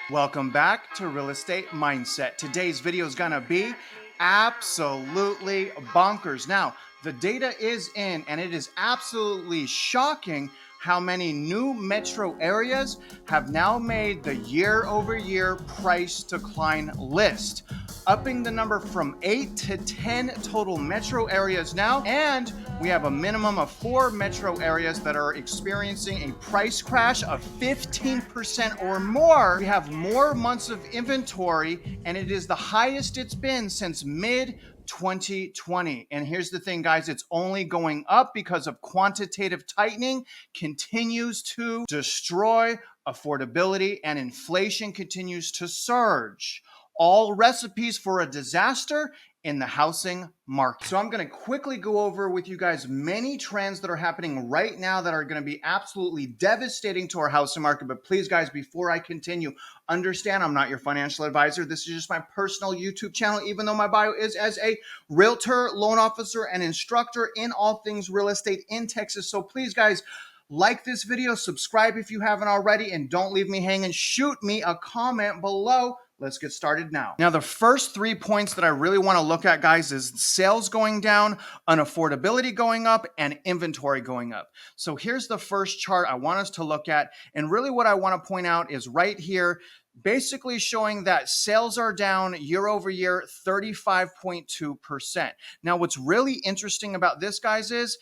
Welcome back to Real Estate Mindset. Today's video is gonna be absolutely bonkers. Now, the data is in, and it is absolutely shocking how many new metro areas have now made the year-over-year price decline list, upping the number from 8 to 10 total metro areas now. And we have a minimum of 4 metro areas that are experiencing a price crash of 15% or more. We have more months of inventory, and it is the highest it's been since mid 2020. And here's the thing, guys, it's only going up because of quantitative tightening continues to destroy affordability and inflation continues to surge. All recipes for a disaster in the housing market. So I'm going to quickly go over with you guys many trends that are happening right now that are going to be absolutely devastating to our housing market. But please, guys, before I continue, understand I'm not your financial advisor. This is just my personal YouTube channel, even though my bio is as a realtor, loan officer, and instructor in all things real estate in Texas. So please, guys, like this video, subscribe if you haven't already, and don't leave me hanging. Shoot me a comment below. Let's get started now. Now, the first 3 points that I really want to look at, guys, is sales going down, unaffordability going up, and inventory going up. So here's the first chart I want us to look at. And really what I want to point out is right here, basically showing that sales are down year over year, 35.2%. Now, what's really interesting about this, guys, is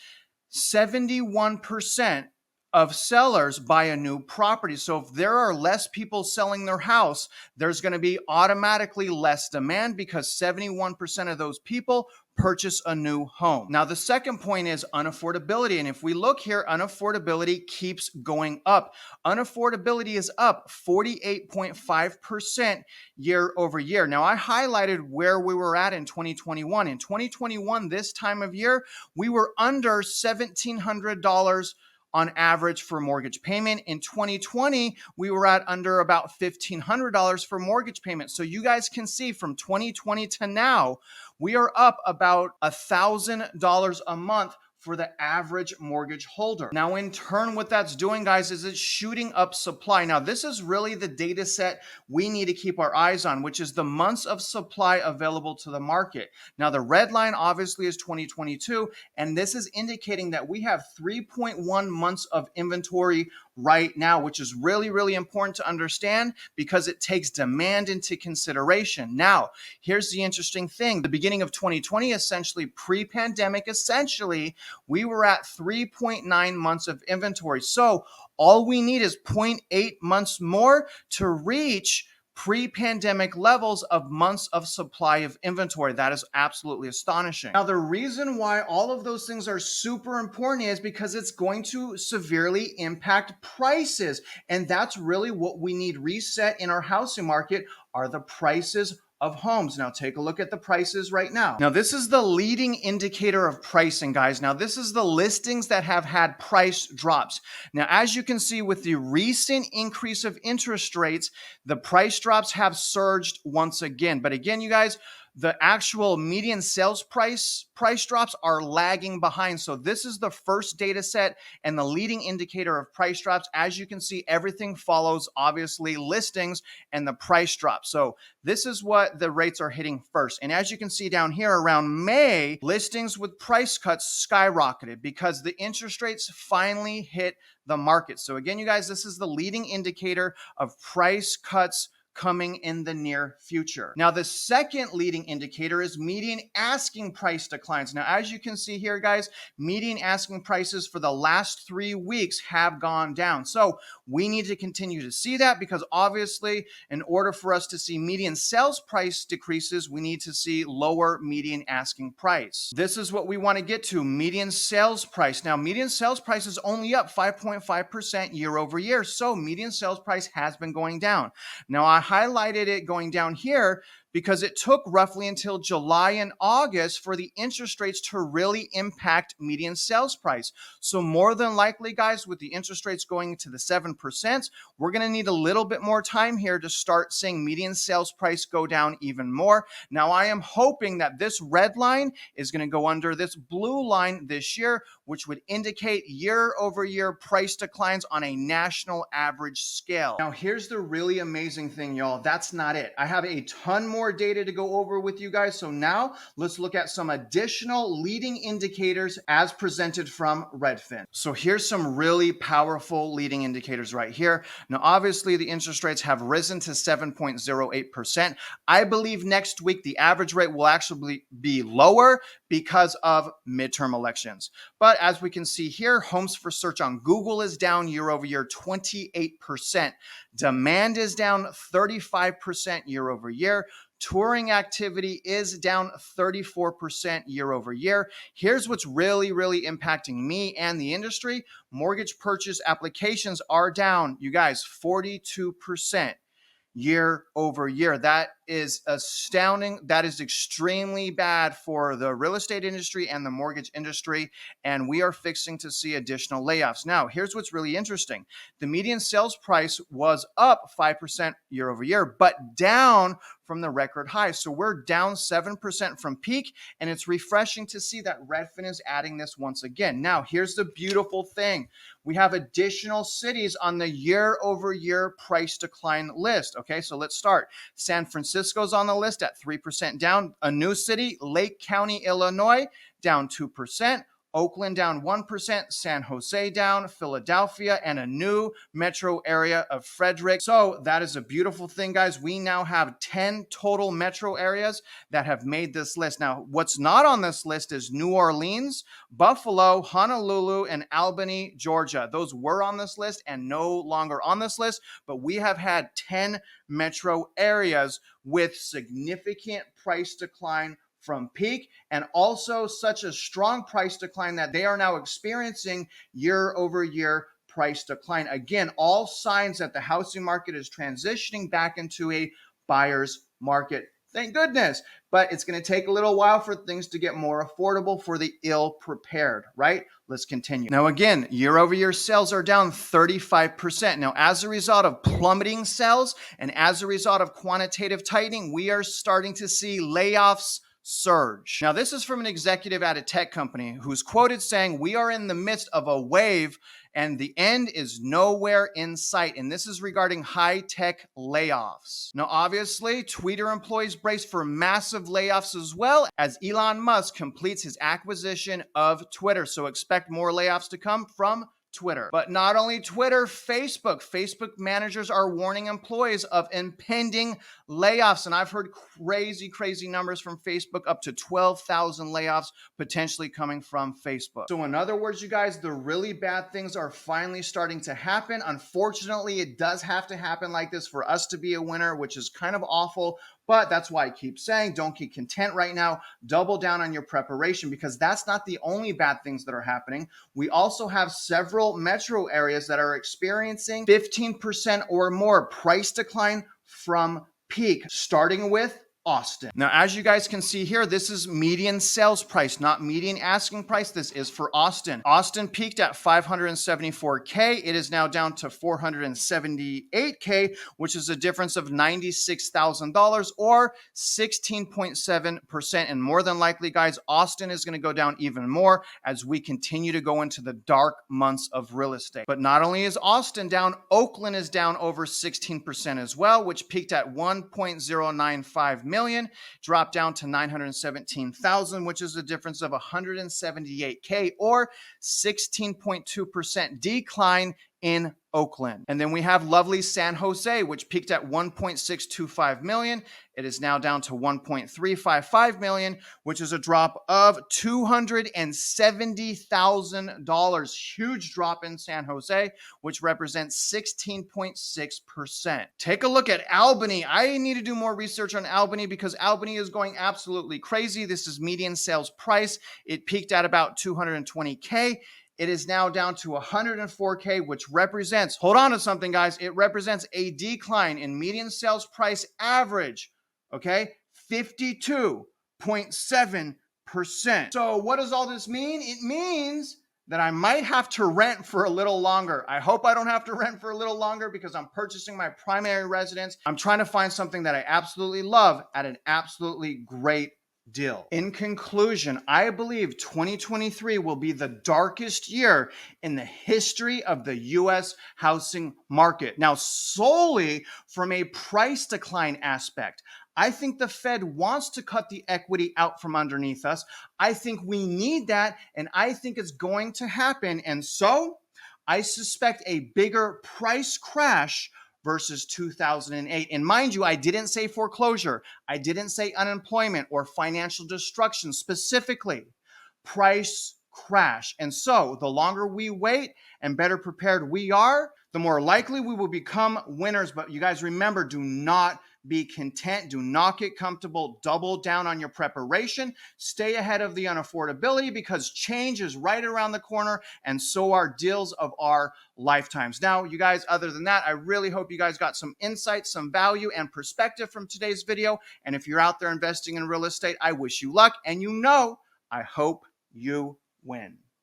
71% of sellers buy a new property. So if there are less people selling their house, there's going to be automatically less demand because 71% of those people purchase a new home. Now, the second point is unaffordability. And if we look here, unaffordability keeps going up. Unaffordability is up 48.5% year over year. Now, I highlighted where we were at in 2021. In 2021, this time of year, we were under $1,700 on average for mortgage payment. In 2020, we were at under about $1,500 for mortgage payment. So you guys can see from 2020 to now, we are up about $1,000 a month for the average mortgage holder. Now, in turn, what that's doing, guys, is it's shooting up supply. Now, this is really the data set we need to keep our eyes on, which is the months of supply available to the market. Now, the red line obviously is 2022, and this is indicating that we have 3.1 months of inventory right now, which is really, really important to understand because it takes demand into consideration. Now, here's the interesting thing. The beginning of 2020, essentially pre-pandemic, we were at 3.9 months of inventory. So all we need is 0.8 months more to reach pre-pandemic levels of months of supply of inventory. That is absolutely astonishing. Now, the reason why all of those things are super important is because it's going to severely impact prices. And that's really what we need reset in our housing market are the prices of homes. Now take a look at the prices right now. Now this is the leading indicator of pricing, guys. Now this is the listings that have had price drops. Now, as you can see with the recent increase of interest rates, the price drops have surged once again. But again, you guys, the actual median sales price drops are lagging behind. So this is the first data set and the leading indicator of price drops. As you can see, everything follows obviously listings and the price drop. So this is what the rates are hitting first. And as you can see down here around May, listings with price cuts skyrocketed because the interest rates finally hit the market. So again, you guys, this is the leading indicator of price cuts coming in the near future. Now, the second leading indicator is median asking price declines. Now, as you can see here, guys, median asking prices for the last 3 weeks have gone down. So we need to continue to see that because obviously, in order for us to see median sales price decreases, we need to see lower median asking price. This is what we want to get to, median sales price. Now, median sales price is only up 5.5% year over year. So median sales price has been going down. Now, I highlighted it going down here because it took roughly until July and August for the interest rates to really impact median sales price. So more than likely, guys, with the interest rates going to the 7%, we're going to need a little bit more time here to start seeing median sales price go down even more. Now, I am hoping that this red line is going to go under this blue line this year, which would indicate year over year price declines on a national average scale. Now, here's the really amazing thing, y'all. That's not it. I have a ton more data to go over with you guys. So now let's look at some additional leading indicators as presented from Redfin. So here's some really powerful leading indicators right here. Now, obviously, the interest rates have risen to 7.08%. I believe next week the average rate will actually be lower because of midterm elections. But as we can see here, homes for search on Google is down year over year 28%. Demand is down 35% year over year. Touring activity is down 34% year over year. Here's what's really impacting me and the industry. Mortgage purchase applications are down, you guys, 42% year over year. That is astounding. That is extremely bad for the real estate industry and the mortgage industry. And we are fixing to see additional layoffs. Now, here's what's really interesting. The median sales price was up 5% year over year, but down from the record high. So we're down 7% from peak, and it's refreshing to see that Redfin is adding this once again. Now, here's the beautiful thing. We have additional cities on the year over year price decline list. Okay, so let's start. San Francisco's on the list at 3% down. A new city, Lake County, Illinois, down 2%. Oakland down 1%, San Jose down, Philadelphia, and a new metro area of Frederick. So that is a beautiful thing, guys. We now have 10 total metro areas that have made this list. Now, what's not on this list is New Orleans, Buffalo, Honolulu, and Albany, Georgia. Those were on this list and no longer on this list, but we have had 10 metro areas with significant price decline from peak, and also such a strong price decline that they are now experiencing year over year price decline. Again, all signs that the housing market is transitioning back into a buyer's market. Thank goodness. But it's going to take a little while for things to get more affordable for the ill prepared, right? Let's continue. Now, again, year over year sales are down 35%. Now, as a result of plummeting sales and as a result of quantitative tightening, we are starting to see layoffs surge. Now, this is from an executive at a tech company who's quoted saying, "We are in the midst of a wave and the end is nowhere in sight." And this is regarding high-tech layoffs. Now, obviously, Twitter employees brace for massive layoffs as well as Elon Musk completes his acquisition of Twitter. So expect more layoffs to come from Twitter. But not only Twitter, Facebook managers are warning employees of impending layoffs. And I've heard crazy numbers from Facebook, up to 12,000 layoffs potentially coming from Facebook. So in other words, you guys, the really bad things are finally starting to happen. Unfortunately, it does have to happen like this for us to be a winner, which is kind of awful. But that's why I keep saying, don't get content right now. Double down on your preparation, because that's not the only bad things that are happening. We also have several metro areas that are experiencing 15% or more price decline from peak, starting with Austin. Now, as you guys can see here, this is median sales price, not median asking price. This is for Austin. Austin peaked at $574K. It is now down to $478K, which is a difference of $96,000 or 16.7%. And more than likely, guys, Austin is going to go down even more as we continue to go into the dark months of real estate. But not only is Austin down, Oakland is down over 16% as well, which peaked at 1.095 million, dropped down to 917,000, which is a difference of 178K or 16.2% decline in Oakland. And then we have lovely San Jose, which peaked at 1.625 million. It is now down to 1.355 million, which is a drop of $270,000. Huge drop in San Jose, which represents 16.6%. Take a look at Albany. I need to do more research on Albany because Albany is going absolutely crazy. This is median sales price. It peaked at about 220K. It is now down to 104K, which represents, hold on to something, guys, it represents a decline in median sales price average, okay, 52.7%. So what does all this mean? It means that I might have to rent for a little longer. I hope I don't have to rent for a little longer because I'm purchasing my primary residence. I'm trying to find something that I absolutely love at an absolutely great deal. In conclusion, I believe 2023 will be the darkest year in the history of the US housing market. Now, solely from a price decline aspect, I think the Fed wants to cut the equity out from underneath us. I think we need that, and I think it's going to happen. And so I suspect a bigger price crash versus 2008. And mind you, I didn't say foreclosure. I didn't say unemployment or financial destruction specifically. Price crash. And so the longer we wait and better prepared we are, the more likely we will become winners. But you guys remember, do not be content. Do not get comfortable. Double down on your preparation. Stay ahead of the unaffordability because change is right around the corner, and so are deals of our lifetimes. Now, you guys, other than that, I really hope you guys got some insight, some value, and perspective from today's video. And if you're out there investing in real estate, I wish you luck. And I hope you win.